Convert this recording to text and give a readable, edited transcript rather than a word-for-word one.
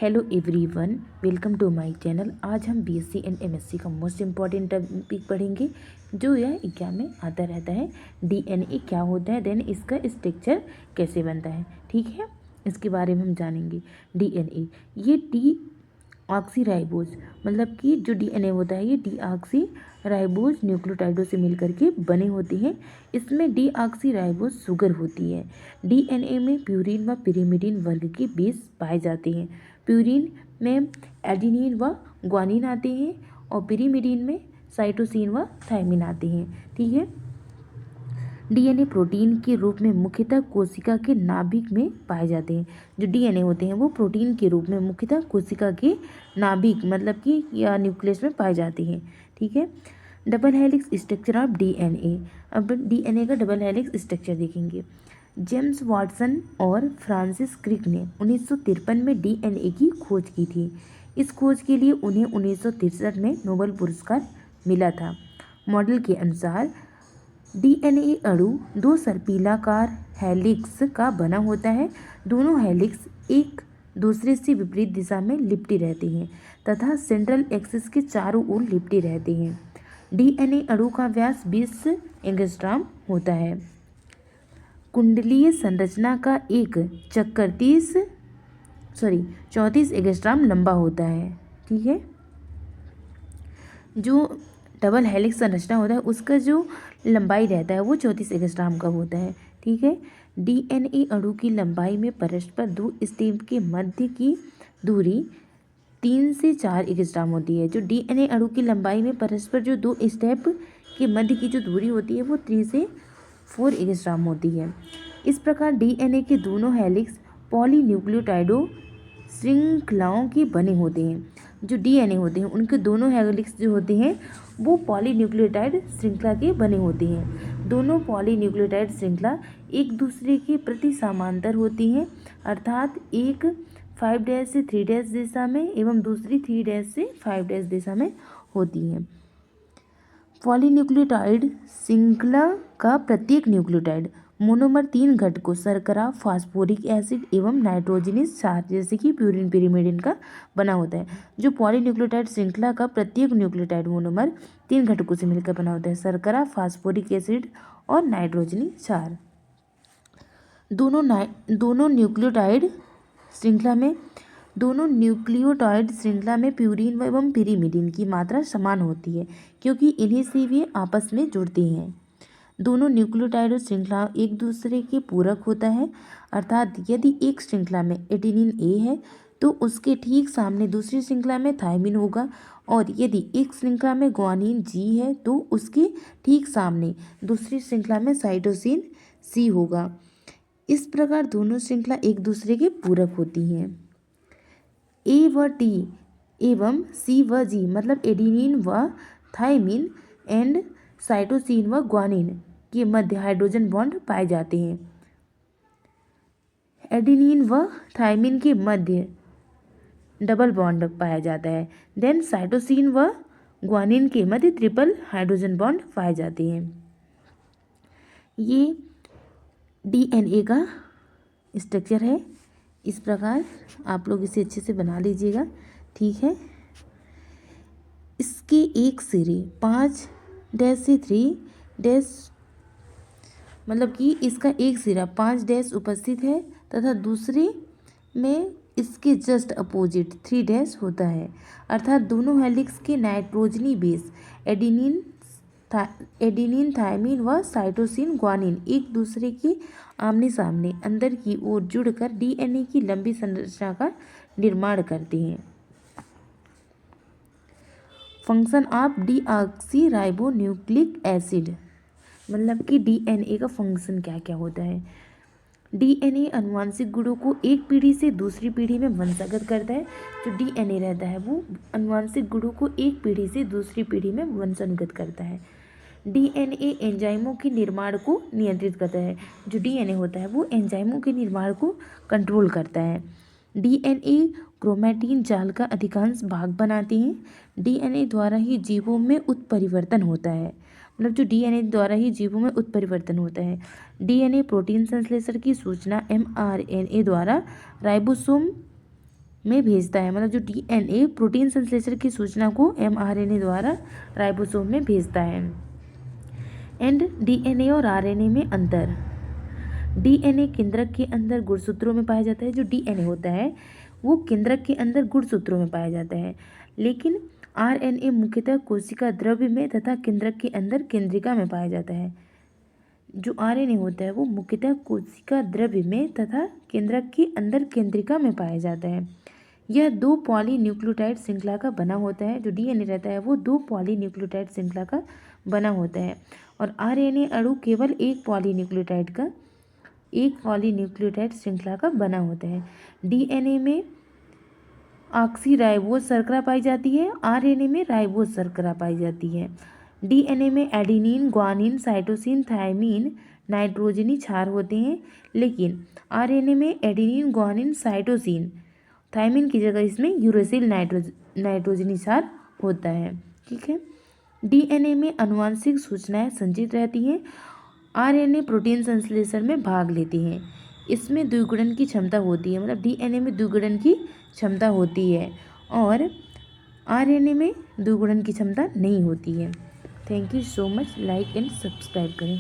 Hello everyone, welcome to my channel. आज हम BSc and MSc का मोस्ट इम्पॉर्टेंट टॉपिक पढ़ेंगे जो यह एग्जाम में आता रहता है। डीएनए क्या होता है, देन इसका स्ट्रक्चर कैसे बनता है, ठीक है, इसके बारे में हम जानेंगे। डीएनए ये डी ऑक्सीराइबोज मतलब कि जो डीएनए होता है ये डीऑक्सीराइबोज न्यूक्लियोटाइडों से मिलकर के बने होते हैं। इसमें डीऑक्सीराइबोज शुगर होती है। डीएनए में प्यूरिन व पिरिमिडिन वर्ग के बेस पाए जाते हैं। प्यूरिन में एडेनिन व ग्वानिन आते हैं और पिरिमिडिन में साइटोसिन व थायमिन आते हैं, ठीक है। डीएनए प्रोटीन के रूप में मुख्यतः कोशिका के नाभिक में पाए जाते हैं। जो डीएनए होते हैं वो प्रोटीन के रूप में मुख्यतः कोशिका के नाभिक मतलब कि या न्यूक्लियस में पाए जाते हैं, ठीक है। Double helix structure of DNA. अब डीएनए का डबल हेलिक्स स्ट्रक्चर देखेंगे। जेम्स वाटसन और फ्रांसिस क्रिक ने 1953 में डीएनए की खोज की थी। इस खोज के लिए उन्हें 1963 में नोबेल पुरस्कार मिला था। मॉडल के अनुसार डीएनए अणु दो सर्पिलाकार हेलिक्स का बना होता है। दोनों हेलिक्स एक दूसरे से विपरीत दिशा में लिपटे रहते हैं तथा सेंट्रल एक्सिस के चारों ओर लिपटे रहते हैं। डीएनए अणु का व्यास 20 एंगस्ट्रॉम होता है। कुंडलीय संरचना का एक चक्कर 34 एंगस्ट्रॉम लंबा होता है, ठीक है। जो डबल हेलिक्स संरचना होता है उसका जो लंबाई रहता है वो 34 एंगस्ट्रॉम का होता है, ठीक है। डीएनए अणु की लंबाई में परस्पर दो स्टेप के मध्य की दूरी 3 से 4 एंगस्ट्रॉम होती है। जो डीएनए अणु की लंबाई में परस्पर जो दो स्टेप के मध्य की जो दूरी होती है वो 3 से 4 एंगस्ट्रॉम होती है। इस प्रकार डीएनए के दोनों हेलिक्स पॉलीन्यूक्लियोटाइडों श्रृंखलाओं के बने होते हैं। जो डीएनए होते हैं उनके दोनों हेलिक्स जो होते हैं वो पॉलीन्यूक्लियोटाइड श्रृंखला के बने होते हैं। दोनों पॉलीन्यूक्लियोटाइड श्रृंखला एक दूसरे के प्रति समांतर होती हैं, अर्थात एक 5' से 3' दिशा में एवं दूसरी 3' से 5' दिशा में होती हैं। पॉलीन्यूक्लियोटाइड श्रृंखला का प्रत्येक न्यूक्लियोटाइड मोनोमर 3 घटकों शर्करा, फास्फोरिक एसिड एवं नाइट्रोजनस क्षार जैसे कि प्यूरिन पिरिमिडिन का बना होता है। जो पॉलीन्यूक्लियोटाइड श्रृंखला का प्रत्येक न्यूक्लियोटाइड मोनोमर 3 घटकों से मिलकर बना होता है, शर्करा, फास्फोरिक एसिड और नाइट्रोजनस क्षार। दोनों न्यूक्लियोटाइड श्रृंखला में प्यूरिन एवं पिरिमिडिन की मात्रा समान होती है क्योंकि इन्हीं से वे आपस में जुड़ते हैं। दोनों न्यूक्लियोटाइड श्रृंखला एक दूसरे के पूरक होता है, अर्थात यदि एक श्रृंखला में एडेनिन ए है तो उसके ठीक सामने दूसरी श्रृंखला में थायमिन होगा और यदि एक श्रृंखला में ग्वानिन जी है तो उसके ठीक सामने दूसरी श्रृंखला में साइटोसिन सी होगा। इस प्रकार दोनों श्रृंखला एक दूसरे के पूरक होती हैं। ए व टी एवं सी व जी मतलब एडेनिन व थायमिन एंड साइटोसिन व ग्वानिन के मध्य हाइड्रोजन बॉन्ड पाए जाते हैं। एडेनिन व थायमिन के मध्य डबल बॉन्ड पाया जाता है। देन साइटोसिन व ग्वानिन के मध्य ट्रिपल हाइड्रोजन बॉन्ड पाए जाते हैं। ये डीएनए का स्ट्रक्चर है। इस प्रकार आप लोग इसे अच्छे से बना लीजिएगा, ठीक है। इसके एक सिरे 5' से 3' मतलब कि इसका एक सिरा 5' उपस्थित है तथा दूसरे में इसके जस्ट अपोजिट 3' होता है, अर्थात दोनों हेलिक्स के नाइट्रोजनी बेस एडेनिन थायमिन व साइटोसिन ग्वानिन एक दूसरे के आमने सामने अंदर की ओर जुड़कर डीएनए की लंबी संरचना का निर्माण करते हैं। फंक्शन ऑफ डीऑक्सीराइबोन्यूक्लिक एसिड मतलब कि डीएनए का फंक्शन क्या क्या होता है। डीएनए अनुवांशिक गुणों को एक पीढ़ी से दूसरी पीढ़ी में वंशागत करता है। जो डीएनए रहता है वो अनुवांशिक गुणों को एक पीढ़ी से दूसरी पीढ़ी में वंशानुगत करता है। डीएनए एंजाइमों के निर्माण को नियंत्रित करता है। जो डीएनए होता है वो एंजाइमों के निर्माण को कंट्रोल करता है। डीएनए क्रोमैटिन जाल का अधिकांश भाग बनाते हैं। डीएनए द्वारा ही जीवों में उत्परिवर्तन होता है, मतलब जो डीएनए द्वारा ही जीवों में उत्परिवर्तन होता है। डीएनए प्रोटीन संश्लेषण की सूचना एमआरएनए द्वारा राइबोसोम में भेजता है, मतलब जो डीएनए प्रोटीन संश्लेषण की सूचना को एमआरएनए द्वारा राइबोसोम में भेजता है। एंड डीएनए और आरएनए में अंतर। डीएनए केंद्रक के अंदर गुणसूत्रों में पाया जाता है। जो डीएनए होता है वो केंद्रक के अंदर गुणसूत्रों में पाया जाता है, लेकिन आरएनए मुख्यतः कोशिका द्रव्य में तथा केंद्रक के अंदर केंद्रिका में पाया जाता है। जो आरएनए होता है वो मुख्यतः कोशिका द्रव्य में तथा केंद्रक के अंदर केंद्रिका में पाया जाता है। यह 2 पॉलीन्यूक्लियोटाइड श्रृंखला का बना होता है। जो डीएनए रहता है वो 2 पॉलीन्यूक्लियोटाइड श्रृंखला का बना होता है, और आरएनए अणु केवल एक पॉलीन्यूक्लियोटाइड श्रृंखला का बना होता है। डीएनए में ऑक्सीराइबोज शर्करा पाई जाती है, आरएनए में राइबोज शर्करा पाई जाती है। डीएनए में एडेनिन, ग्वानिन, साइटोसिन, थायमिन, नाइट्रोजनी क्षार होते हैं, लेकिन आरएनए में एडेनिन, ग्वानिन, साइटोसिन, थायमिन की जगह इसमें यूरेसिल नाइट्रोजनी क्षार होता है। ठीक है। डीएनए में आनुवंशिक सूचनाएं संचित रहती हैं। आरएनए प्रोटीन संश्लेषण में भाग लेते हैं। इसमें द्विगुणन की क्षमता होती है, मतलब डीएनए में द्विगुणन की क्षमता होती है और आरएनए में द्विगुणन की क्षमता नहीं होती है। Thank you so much. Like and subscribe करें।